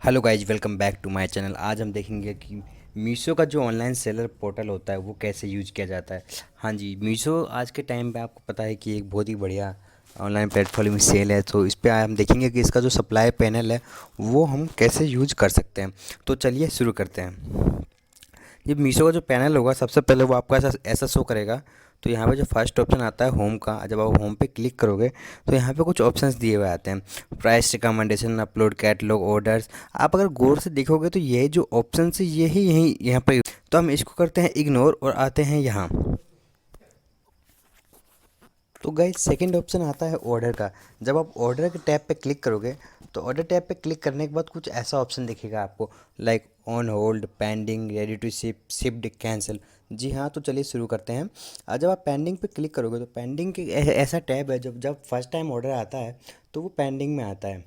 Hello guys, welcome back to my channel. आज हम देखेंगे कि मीशो का जो ऑनलाइन सेलर पोर्टल होता है वो कैसे यूज किया जाता है। हाँ जी, मीशो आज के टाइम पे आपको पता है कि एक बहुत ही बढ़िया ऑनलाइन प्लेटफॉर्म में सेल है। तो इस पे हम देखेंगे कि इसका जो सप्लाई पैनल है वो हम कैसे यूज कर सकते हैं। तो चलिए शुरू करते हैं। ये मीशो का जो पैनल होगा, सबसे पहले वो आपको ऐसा ऐसा शो करेगा। तो यहाँ पे जो फर्स्ट ऑप्शन आता है होम का, जब आप होम पे क्लिक करोगे तो यहाँ पे कुछ ऑप्शंस दिए हुए आते हैं। Price, recommendation, upload, catalogue, orders. आप अगर गौर से देखोगे तो ये जो ऑप्शन है ये ही यहीं यहाँ पे, तो हम इसको करते हैं इग्नोर और आते हैं यहाँ। तो गाइस सेकंड ऑप्शन आता है ऑर्डर का। जब आप ऑर्डर के टैब पे क्लिक करोगे तो ऑर्डर टैब पे क्लिक करने के बाद कुछ ऐसा ऑप्शन दिखेगा आपको, like on hold, pending, ready to ship, shipped, cancel. जी हाँ, तो चलिए शुरू करते हैं। जब आप पेंडिंग पे क्लिक करोगे तो पेंडिंग के ऐसा टैब है, जब जब फर्स्ट टाइम ऑर्डर आता है तो वो पेंडिंग में आता है।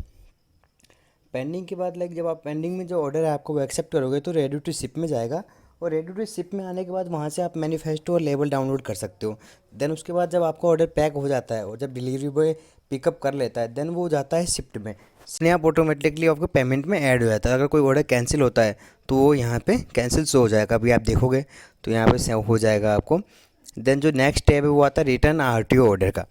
पेंडिंग के बाद लाइक जब आप पेंडिंग में जो ऑर्डर है आपको वो एक्सेप्ट करोगे तो रेडी टू शिप में जाएगा। और रेडी टू शिप में आने के बाद वहाँ से आप मैनिफेस्टो और लेबल डाउनलोड कर सकते हो। देन उसके बाद जब आपका ऑर्डर पैक हो जाता है और जब डिलीवरी बॉय पिकअप कर लेता है, देन वो जाता है शिफ्ट में। इसने आप ऑटोमेटिकली आपको पेमेंट में ऐड हो जाता है। अगर कोई ऑर्डर कैंसिल होता है तो वो यहाँ पे कैंसिल शो हो जाएगा। अभी आप देखोगे तो यहाँ पे सेव हो जाएगा आपको। देन जो नेक्स्ट टैब है वो आता है रिटर्न आरटीओ ऑर्डर का।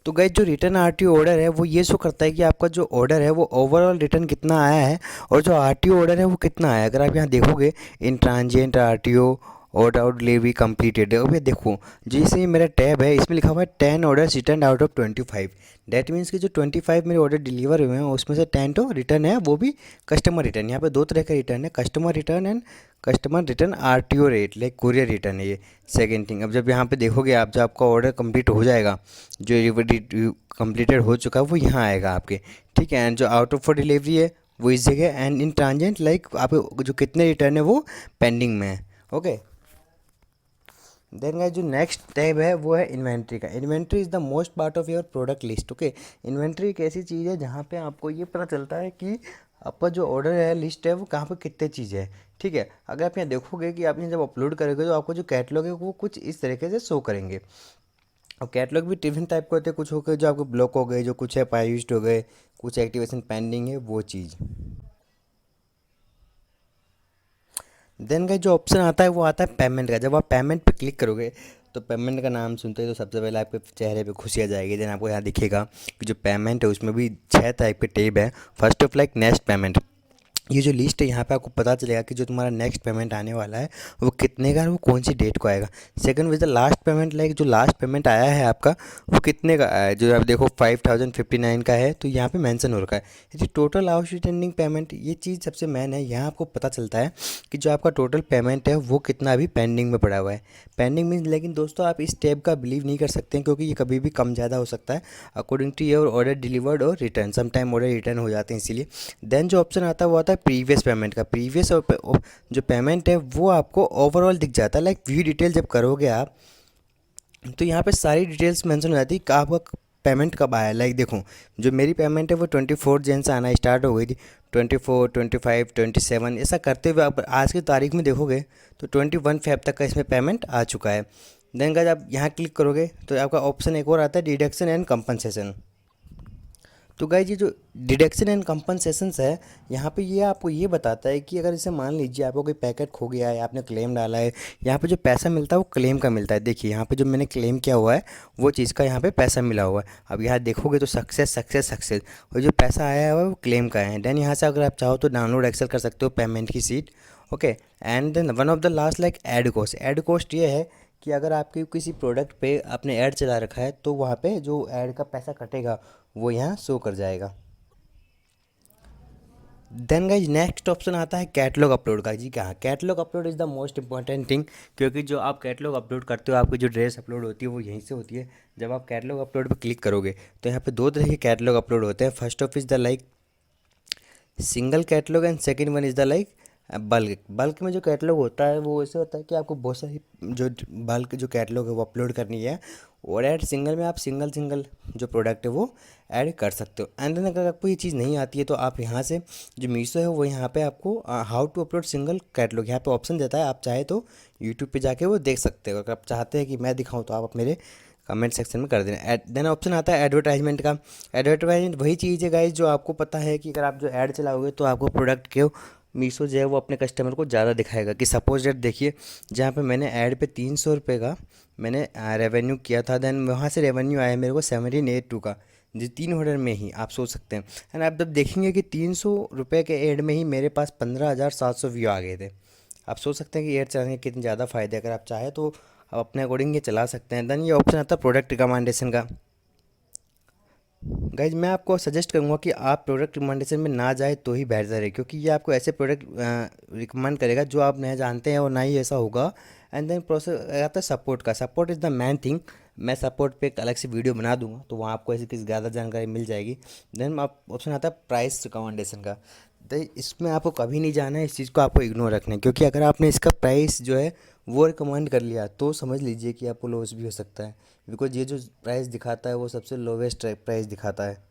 तो गाइस जो रिटर्न आरटीओ ऑर्डर है वो ये शो करता है कि आपका जो ऑर्डर है वो ओवरऑल रिटर्न कितना आया है और जो आरटीओ ऑर्डर है वो कितना आया है। अगर आप यहाँ देखोगे in transient RTO order out delivery completed, अभी देखो जैसे मेरा टैब है इसमें लिखा हुआ है 10 orders return out of 25। That means कि जो 25 मेरे ऑर्डर डिलीवर हुए हैं उसमें से 10 तो रिटर्न है, वो भी कस्टमर रिटर्न। यहाँ पे दो तरह का रिटर्न है, customer return and customer return RTO rate, like courier return है ये। सेकेंड थिंग, अब जब यहाँ पे देखोगे आप, जब आपका ऑर्डर कंप्लीट हो जाएगा, जो डिलीवरी कंप्लीटेड हो चुका है वो यहाँ आएगा आपके। ठीक है, एंड जो आउट ऑफ फॉर डिलीवरी है वो इस जगह, एंड इन ट्रांजेंट लाइक आप जो कितने रिटर्न है वो पेंडिंग में है। ओके, देन गाइस जो नेक्स्ट टैब है वो है इन्वेंट्री का। Inventory is the most part of your product list. Okay, inventory एक ऐसी चीज़ है जहाँ पे आपको ये पता चलता है कि आपका जो ऑर्डर है, लिस्ट है, वो कहाँ पे कितने चीज़ है। ठीक है, अगर आप यहाँ देखोगे कि आपने जब अपलोड करोगे तो आपको जो कैटलॉग है वो कुछ इस तरीके से शो करेंगे। और कैटलॉग भी डिफरेंट टाइप के होते हैं, कुछ हो गए जो आपको ब्लॉक हो गए, जो कुछ है पाइस्ट हो गए, कुछ एक्टिवेशन पेंडिंग है, वो चीज़। देन का जो ऑप्शन आता है वो आता है पेमेंट का। जब आप पेमेंट पे क्लिक करोगे तो पेमेंट का नाम सुनते ही तो सबसे पहले आपके चेहरे पे खुशी आ जाएगी। देन आपको यहाँ दिखेगा कि जो पेमेंट है उसमें भी 6 टाइप के टैब है। First of like next payment, ये जो लिस्ट है यहाँ पे आपको पता चलेगा कि जो तुम्हारा नेक्स्ट पेमेंट आने वाला है वो कितने का है, वो कौन सी डेट को आएगा। Second with the last payment, like जो लास्ट पेमेंट आया है आपका वो कितने का आया है। जो आप देखो 5059 का है तो यहाँ पे मेंशन हो रखा है। ये टोटल आउटस्टैंडिंग पेमेंट, ये चीज़ सबसे मेन है। यहाँ आपको पता चलता है कि जो आपका टोटल पेमेंट है वो कितना अभी पेंडिंग में पड़ा हुआ है। पेंडिंग मीन्स, लेकिन दोस्तों आप इस टैब का बिलीव नहीं कर सकते हैं क्योंकि ये कभी भी कम ज़्यादा हो सकता है according to your order delivered और return. Some time order return हो जाते हैं इसीलिए। देन जो ऑप्शन आता है वो आता है प्रीवियस पेमेंट का। प्रीवियस जो पेमेंट है वो आपको ओवरऑल दिख जाता है, लाइक व्यू डिटेल जब करोगे आप तो यहाँ पे सारी डिटेल्स मेंशन हो जाती है कि आपका पेमेंट कब आया। लाइक देखो जो मेरी पेमेंट है वो 24 जन से आना स्टार्ट हो गई थी। 24, 25, 27 ऐसा करते हुए अब आज की तारीख में देखोगे तो 21 फेब तक का इसमें पेमेंट आ चुका है। देन का जब यहाँ क्लिक करोगे तो आपका ऑप्शन एक और आता है डिडक्शन एंड कंपनसेशन। तो गाइज ये जो डिडक्शन एंड कंपनसेशंस है यहाँ पे ये आपको ये बताता है कि अगर इसे मान लीजिए आपको कोई पैकेट खो गया है, आपने क्लेम डाला है, यहाँ पे जो पैसा मिलता है वो क्लेम का मिलता है। देखिए यहाँ पे जो मैंने क्लेम किया हुआ है वो चीज़ का यहाँ पे पैसा मिला हुआ है। अब यहाँ देखोगे तो सक्सेस सक्सेस सक्सेस, और जो पैसा आया हुआ है वो क्लेम का है। देन यहाँ से अगर आप चाहो तो डाउनलोड एक्सेल कर सकते हो पेमेंट की सीट। Okay, and then one of the last like ad cost. Ad cost ये है कि अगर आपके किसी प्रोडक्ट पे आपने ऐड चला रखा है तो वहाँ पे जो ऐड का पैसा कटेगा वो यहाँ शो कर जाएगा। देन गाइज नेक्स्ट ऑप्शन आता है कैटलॉग अपलोड का। जी कहाँ, catalogue upload is the most important thing, क्योंकि जो आप कैटलॉग अपलोड करते हो आपकी जो ड्रेस अपलोड होती है वो यहीं से होती है। जब आप कैटलॉग अपलोड पर क्लिक करोगे तो यहाँ पे दो तरह के कैटलॉग अपलोड होते हैं। First of is the like single catalogue and second one is the like bulk. Bulk में जो कैटलॉग होता है वो ऐसे होता है कि आपको बहुत सारी जो बल्क जो कैटलॉग है वो अपलोड करनी है, और ऐड सिंगल में आप सिंगल सिंगल जो प्रोडक्ट है वो ऐड कर सकते हो। एंड देन अगर आपको ये चीज़ नहीं आती है तो आप यहाँ से जो मीशो है वो यहाँ पे आपको how to upload single catalogue यहाँ पे ऑप्शन देता है। आप चाहे तो यूट्यूब पे जाके वो देख सकते हो। अगर आप चाहते हैं कि मैं दिखाऊँ तो आप मेरे कमेंट सेक्शन में कर देना। देन ऑप्शन आता है एडवर्टाइजमेंट का। एडवर्टाइजमेंट वही चीज़ है गाइज जो आपको पता है कि अगर आप जो ऐड चलाओगे तो आपको प्रोडक्ट के मीशो जो है वो अपने कस्टमर को ज़्यादा दिखाएगा। कि सपोज डेट देखिए, जहाँ पे मैंने ऐड पे 300 रुपये का मैंने रेवेन्यू किया था, देन वहाँ से रेवेन्यू आया मेरे को 1782 का, जो 3 ऑर्डर में ही। आप सोच सकते हैं। एंड आप जब देखेंगे कि 300 रुपये के ऐड में ही मेरे पास 15,700 व्यू आ गए थे। आप सोच सकते हैं कि ऐड चलाने के कितने ज़्यादा फ़ायदे। अगर आप चाहें तो आप अपने अकॉर्डिंग ये चला सकते हैं। देन ये ऑप्शन आता है प्रोडक्ट रिकमेंडेशन का। गाइज मैं आपको सजेस्ट करूंगा कि आप प्रोडक्ट रिकमेंडेशन में ना जाए तो ही बेहतर है, क्योंकि ये आपको ऐसे प्रोडक्ट रिकमेंड करेगा जो आप नहीं जानते हैं और ना ही ऐसा होगा। एंड देन प्रोसेस आता है सपोर्ट का। Support is the main thing. मैं सपोर्ट पे एक अलग से वीडियो बना दूंगा, तो वहाँ आपको ऐसी किसी ज़्यादा जानकारी मिल जाएगी। देन आप ऑप्शन आता है प्राइस रिकमेंडेशन का। तो इसमें आपको कभी नहीं जाना है, इस चीज़ को आपको इग्नोर रखना है, क्योंकि अगर आपने इसका प्राइस जो है वो रिकमेंड कर लिया तो समझ लीजिए कि आपको लॉस भी हो सकता है, बिकॉज ये जो प्राइस दिखाता है वो सबसे लोवेस्ट प्राइस दिखाता है।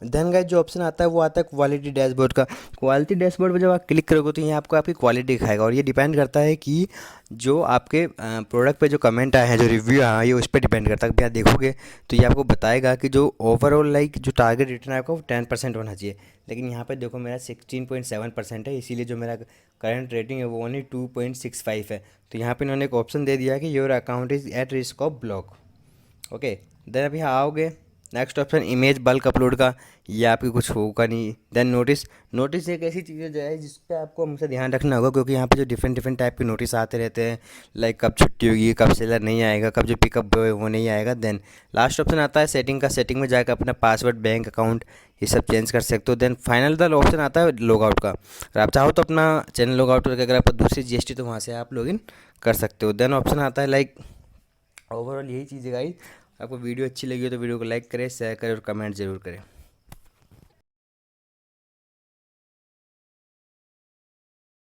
देन गाइस जो ऑप्शन आता है वो आता है क्वालिटी डैशबोर्ड का। क्वालिटी डैशबोर्ड पर जब आप क्लिक करोगे तो ये आपको आपकी क्वालिटी दिखाएगा, और ये डिपेंड करता है कि जो आपके प्रोडक्ट पे जो कमेंट आए हैं, जो रिव्यू आया है, ये उस पर डिपेंड करता है। आप देखोगे तो ये आपको बताएगा कि जो ओवरऑल जो टारगेट रिटर्न है आपका वो 10% होना चाहिए। लेकिन यहाँ पे देखो मेरा 16.7% है, इसीलिए जो मेरा करंट रेटिंग है वो ओनली 2.65 है। तो यहाँ पे इन्होंने एक ऑप्शन दे दिया कि your account is at risk of block. Okay, then अभी यहाँ आओगे, next option image bulk upload का। ये आपकी कुछ होगा नहीं। Then notice. नोटिस एक ऐसी चीज़ है जिस पे आपको हमेशा ध्यान रखना होगा, क्योंकि यहाँ पे जो डिफरेंट डिफरेंट टाइप के नोटिस आते रहते हैं, लाइक कब छुट्टी होगी, कब सेलर नहीं आएगा, कब जो पिकअप बॉय वो नहीं आएगा। देन लास्ट ऑप्शन आता है सेटिंग का। सेटिंग में जाकर अपना पासवर्ड, बैंक अकाउंट ये सब चेंज कर सकते हो। देन फाइनल द ऑप्शन आता है लॉग आउट का। अगर आप चाहो तो अपना चैनल लॉग आउट करके अगर आपको दूसरी GST तो वहाँ से आप लॉग इन कर सकते हो। देन ऑप्शन आता है लाइक ओवरऑल यही चीज़ है गाइस। आपको वीडियो अच्छी लगी हो तो वीडियो को लाइक करें, शेयर करें और कमेंट ज़रूर करें।